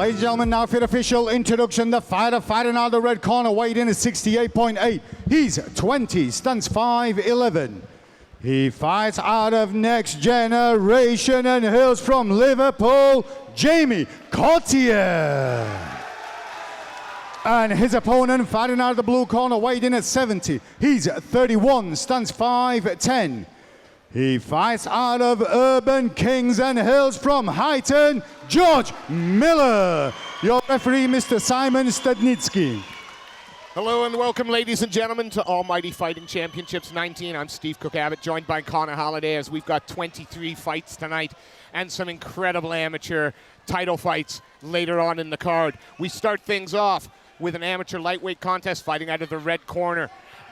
Ladies and gentlemen, now for the official introduction, the fighter fighting out of the red corner, weighed in at 68.8. He's 20, stands 5'11". He fights out of Next Generation and hails from Liverpool, Jamie Cottier. And his opponent fighting out of the blue corner, weighed in at 70. He's 31, stands 5'10". He fights out of Urban Kings and hails from Highton, George Miller. Your referee, Mr. Simon Stadnitsky. Hello and welcome, ladies and gentlemen, to Almighty Fighting Championships 19. I'm Steve Cook-Abbott, joined by Conor Halliday, as we've got 23 fights tonight and some incredible amateur title fights later on in the card. We start things off with an amateur lightweight contest fighting out of the red corner.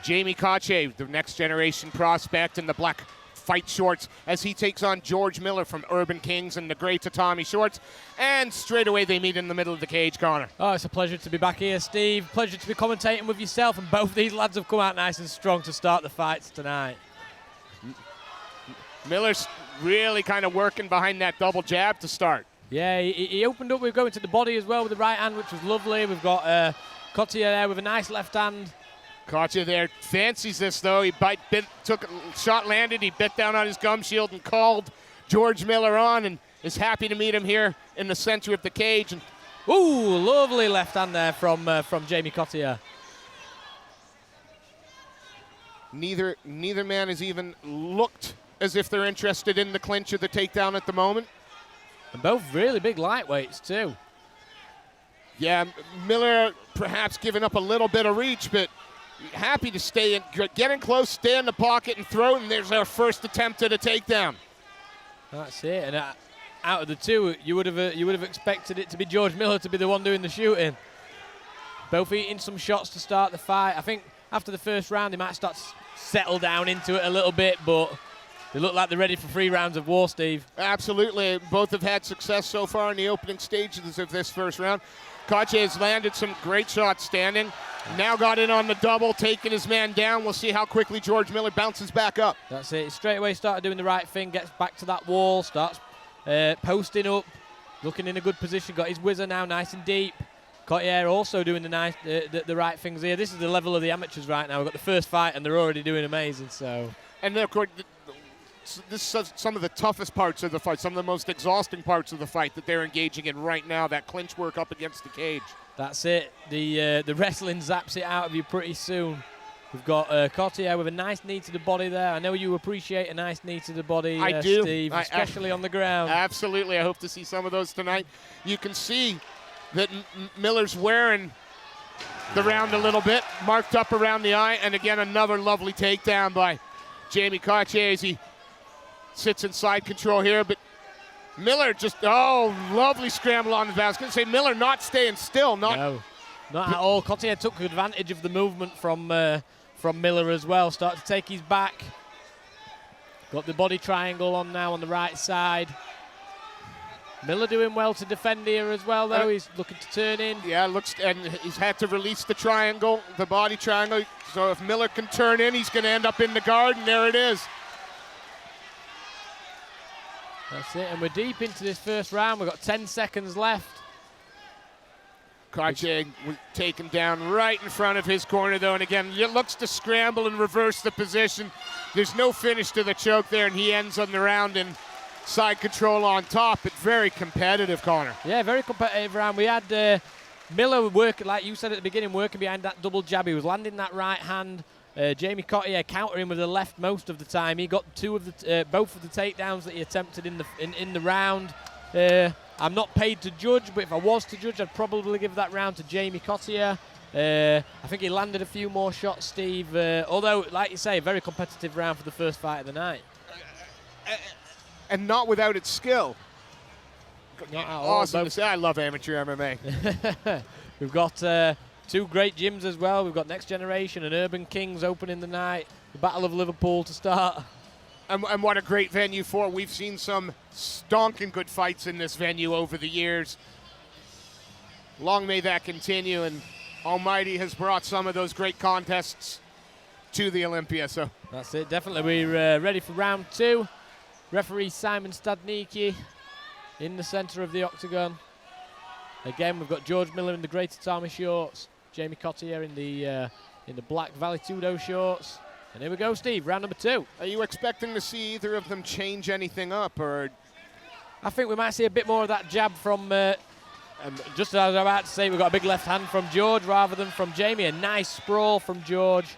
Jamie Cottier, the Next Generation prospect, in the black fight shorts, as he takes on George Miller from Urban Kings and the grey tatami shorts. And straight away they meet in the middle of the cage, Conor. Oh, it's a pleasure to be back here, Steve. Pleasure to be commentating with yourself, and both these lads have come out nice and strong to start the fights tonight. Miller's really kind of working behind that double jab to start. Yeah, he opened up with going to the body as well with the right hand, which was lovely. We've got Cottier there with a nice left hand. Cottier there fancies this, though. He shot landed, he bit down on his gum shield and called George Miller on, and is happy to meet him here in the center of the cage. And ooh, lovely left hand there from Jamie Cottier. Neither man has even looked as if they're interested in the clinch or the takedown at the moment. And both really big lightweights too. Yeah, Miller perhaps giving up a little bit of reach, but happy to stay in, get in close, stay in the pocket and throw, and there's our first attempt at a takedown. That's it, and out of the two, you would have expected it to be George Miller to be the one doing the shooting. Both eating some shots to start the fight. I think after the first round, they might start to settle down into it a little bit, but they look like they're ready for 3 rounds of war, Steve. Absolutely, both have had success so far in the opening stages of this first round. Cottier has landed some great shots standing. Now got in on the double, taking his man down. We'll see how quickly George Miller bounces back up. That's it. Straight away started doing the right thing, gets back to that wall, starts posting up, looking in a good position. Got his whizzer now nice and deep. Cottier also doing the right things here. This is the level of the amateurs right now. We've got the first fight and they're already doing amazing. So. And of course, this is some of the toughest parts of the fight, some of the most exhausting parts of the fight that they're engaging in right now, that clinch work up against the cage. That's it. The wrestling zaps it out of you pretty soon. We've got Cottier with a nice knee to the body there. I know you appreciate a nice knee to the body, I do. Steve, especially on the ground. Absolutely. I hope to see some of those tonight. You can see that Miller's wearing the round a little bit, marked up around the eye, and again another lovely takedown by Jamie Cottier as he sits in side control here, but Miller just, lovely scramble on the back. I was going to say, Miller not staying still. No, not at all. Cottier took advantage of the movement from Miller as well. Started to take his back. Got the body triangle on now on the right side. Miller doing well to defend here as well, though. He's looking to turn in. Yeah, and he's had to release the triangle, the body triangle. So if Miller can turn in, he's going to end up in the guard, and there it is. That's it, and we're deep into this first round. We've got 10 seconds left. Cottier was taken down right in front of his corner, though, and again, it looks to scramble and reverse the position. There's no finish to the choke there, and he ends on the round in side control on top, but very competitive, Conor. Yeah, very competitive round. We had Miller working, like you said at the beginning, working behind that double jab. He was landing that right hand. Jamie Cottier countering with the left most of the time. He got both of the takedowns that he attempted in the round. I'm not paid to judge, but if I was to judge, I'd probably give that round to Jamie Cottier. I think he landed a few more shots, Steve. Although, like you say, a very competitive round for the first fight of the night. And not without its skill. Not at all. Awesome to say. I love amateur MMA. We've got 2 great gyms as well. We've got Next Generation and Urban Kings opening the night. The Battle of Liverpool to start. And what a great venue for. We've seen some stonking good fights in this venue over the years. Long may that continue, and Almighty has brought some of those great contests to the Olympia. So that's it, definitely. We're ready for round 2. Referee Simon Stadnitsky in the center of the octagon. Again, we've got George Miller in the Greater Tommy shorts, Jamie Cottier in the black Valley Tudo shorts. And here we go, Steve, round number 2. Are you expecting to see either of them change anything up, or? I think we might see a bit more of that jab from, just as I was about to say, we've got a big left hand from George rather than from Jamie. A nice sprawl from George.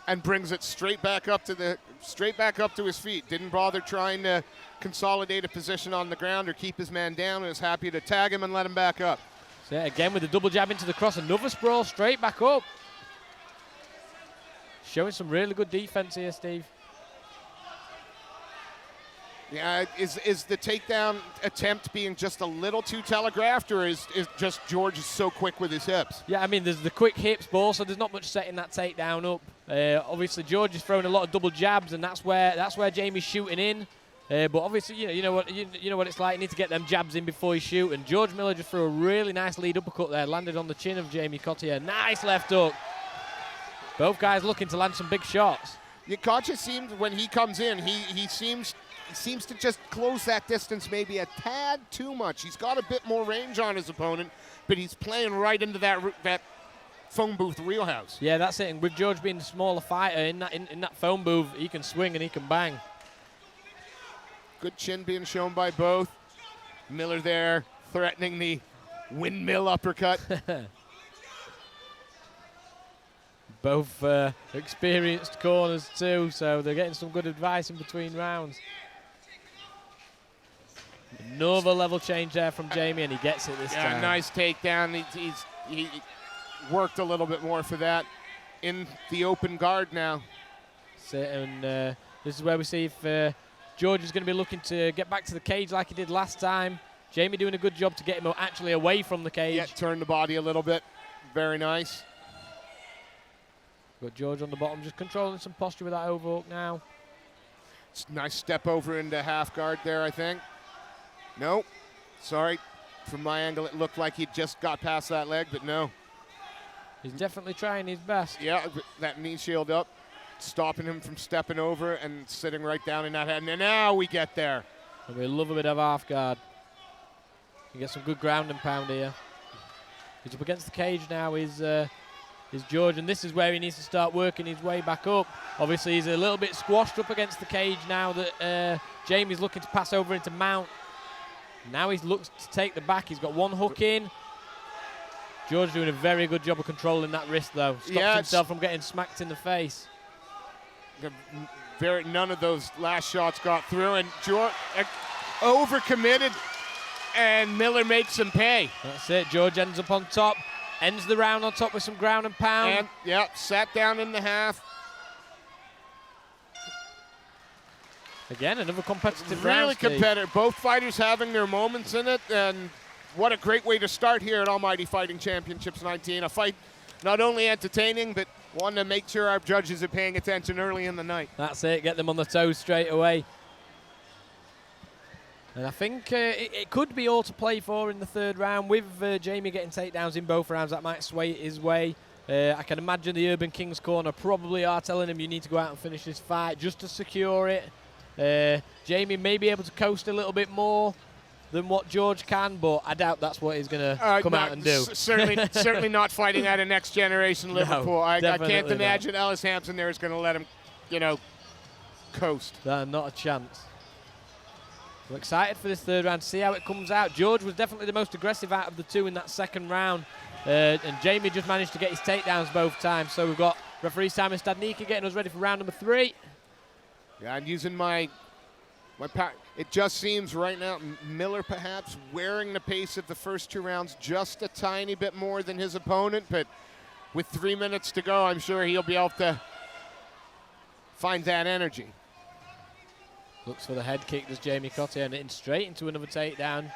And brings it straight back up to his feet. Didn't bother trying to consolidate a position on the ground or keep his man down. Was happy to tag him and let him back up. So again with the double jab into the cross, another sprawl straight back up. Showing some really good defense here, Steve. Yeah, is the takedown attempt being just a little too telegraphed, or is just George is so quick with his hips? Yeah, I mean, there's the quick hips, but also there's not much setting that takedown up. Obviously, George is throwing a lot of double jabs, and that's where Jamie's shooting in. But obviously, you know what it's like. You need to get them jabs in before you shoot. And George Miller just threw a really nice lead uppercut there, landed on the chin of Jamie Cottier. Nice left hook. Both guys looking to land some big shots. Yeah, Cottier seems, when he comes in, he seems to just close that distance maybe a tad too much. He's got a bit more range on his opponent, but he's playing right into that phone booth wheelhouse. Yeah, that's it. And with George being the smaller fighter in that phone booth, he can swing and he can bang. Good chin being shown by both. Miller there threatening the windmill uppercut. Both experienced corners too, so they're getting some good advice in between rounds. Another level change there from Jamie, and he gets it this time. Nice takedown. He worked a little bit more for that in the open guard now. And this is where we see if George is going to be looking to get back to the cage like he did last time. Jamie doing a good job to get him actually away from the cage. Yeah, turn the body a little bit. Very nice. Got George on the bottom, just controlling some posture with that overhook now. Nice step over into half guard there, I think. No, sorry. From my angle, it looked like he just got past that leg, but no. He's definitely trying his best. Yeah, that knee shield up, stopping him from stepping over and sitting right down in that head. And now we get there. And we love a bit of half guard. You get some good ground and pound here. He's up against the cage now. Is George, and this is where he needs to start working his way back up. Obviously, he's a little bit squashed up against the cage now that Jamie's looking to pass over into mount. Now he looks to take the back. He's got one hook in. George doing a very good job of controlling that wrist, though. Stops himself from getting smacked in the face. None of those last shots got through, and George overcommitted, and Miller makes him pay. That's it. George ends up on top. Ends the round on top with some ground and pound. And, sat down in the half. Again, another competitive round. Really competitive. Both fighters having their moments in it, and what a great way to start here at Almighty Fighting Championships 19. A fight not only entertaining, but one to make sure our judges are paying attention early in the night. That's it. Get them on the toes straight away. And I think it could be all to play for in the third round. With Jamie getting takedowns in both rounds, that might sway it his way. I can imagine the Urban Kings corner probably are telling him you need to go out and finish this fight just to secure it. Jamie may be able to coast a little bit more than what George can, but I doubt that's what he's going to come out and do. Certainly not fighting at a next generation Liverpool. No, I can't not. imagine Ellis Hampson there is going to let him, coast. Not a chance. We're excited for this third round to see how it comes out. George was definitely the most aggressive out of the two in that second round. And Jamie just managed to get his takedowns both times. So we've got referee Simon Stadnicki getting us ready for round number 3. Yeah, I'm using my power. It just seems right now Miller perhaps wearing the pace of the first 2 rounds just a tiny bit more than his opponent. But with 3 minutes to go, I'm sure he'll be able to find that energy. Looks for the head kick, does Jamie Cottier, and hitting straight into another takedown.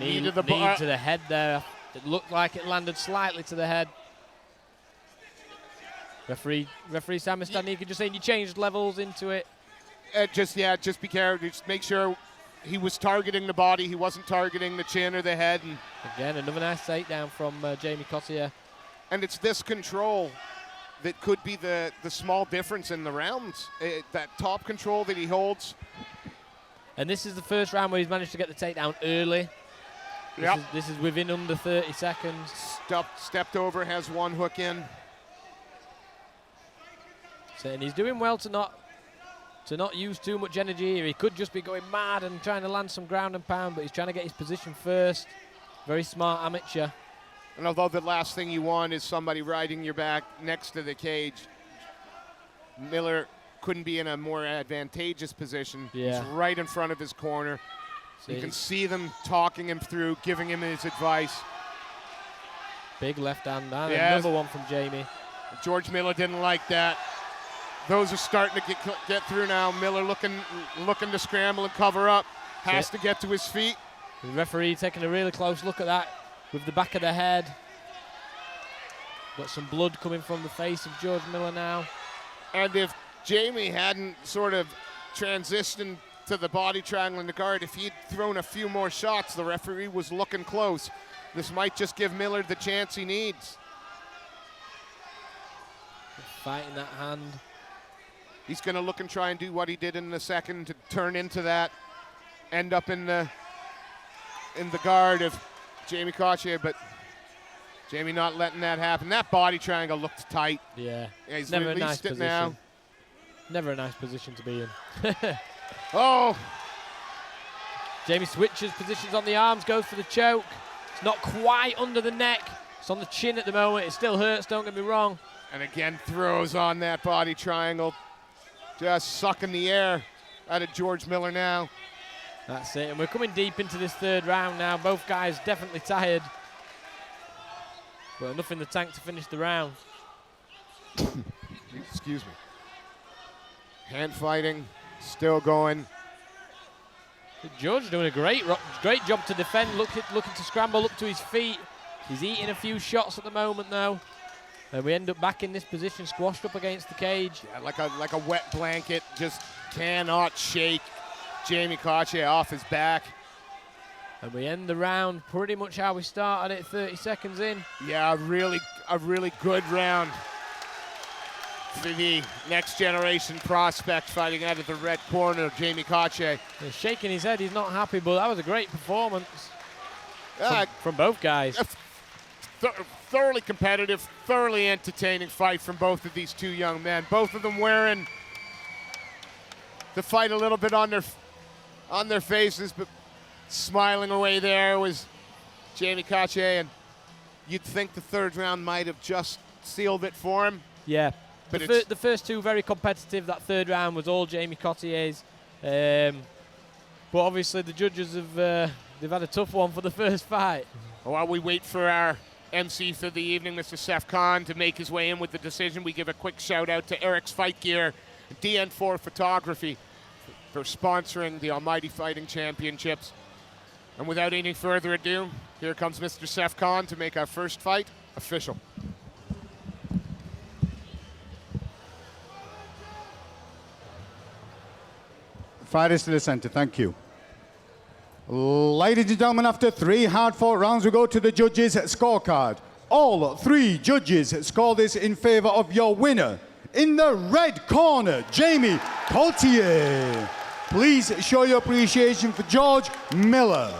Knee to to the head there. It looked like it landed slightly to the head. Referee Simon Stadnicki just saying you changed levels into it. Just be careful. Just make sure he was targeting the body. He wasn't targeting the chin or the head. And again, another nice takedown from Jamie Cottier. And it's this control that could be the small difference in the rounds. That top control that he holds. And this is the first round where he's managed to get the takedown early. Yep. This is within under 30 seconds. Stepped over, has one hook in. So, and he's doing well to not use too much energy here. He could just be going mad and trying to land some ground and pound, but he's trying to get his position first. Very smart amateur. And although the last thing you want is somebody riding your back next to the cage, Miller couldn't be in a more advantageous position. Yeah. He's right in front of his corner. So you can see them talking him through, giving him his advice. Big left hand, and Yes. another one from Jamie. George Miller didn't like that. Those are starting to get through now. Miller looking to scramble and cover up. Has to get to his feet. The referee taking a really close look at that with the back of the head. Got some blood coming from the face of George Miller now. And if Jamie hadn't sort of transitioned to the body triangle in the guard, if he'd thrown a few more shots, the referee was looking close. This might just give Miller the chance he needs. Fighting that hand. He's going to look and try and do what he did in the second to turn into that, end up in the guard of Jamie Cottier, but Jamie not letting that happen. That body triangle looked tight. Yeah. He's Never a released nice it position. now. Never a nice position to be in. Oh, Jamie switches positions on the arms, goes for the choke. It's not quite under the neck. It's on the chin at the moment. It still hurts, don't get me wrong. and again throws on that body triangle. Just sucking the air out of George Miller now. That's it, and we're coming deep into this third round now. Both guys definitely tired, but enough in the tank to finish the round. Excuse me. Hand fighting, still going. George doing a great job to defend, looking to scramble up to his feet. He's eating a few shots at the moment though. And we end up back in this position, squashed up against the cage. Yeah, like a wet blanket, just cannot shake Jamie Cottier off his back. And we end the round pretty much how we started it, 30 seconds in. Yeah, a really good round for the next generation prospect fighting out of the red corner, Jamie Cottier. He's shaking his head, he's not happy, but that was a great performance from both guys. Thoroughly competitive, thoroughly entertaining fight from both of these two young men. Both of them wearing the fight a little bit on their faces, but smiling away there was Jamie Cottier, and you'd think the third round might have just sealed it for him. Yeah, but the first two very competitive. That third round was all Jamie Cottier's. But obviously the judges have they've had a tough one for the first fight. While we wait for our MC for the evening, Mr. Seth Khan, to make his way in with the decision, we give a quick shout out to Eric's Fight Gear, DN4 Photography, for sponsoring the Almighty Fighting Championships. And without any further ado, here comes Mr. Seth Khan to make our first fight official. Fighters to the center, thank you. Ladies and gentlemen, after 3 hard-fought rounds, we go to the judges' scorecard. All 3 judges score this in favor of your winner. In the red corner, Jamie Cottier. Please show your appreciation for George Miller.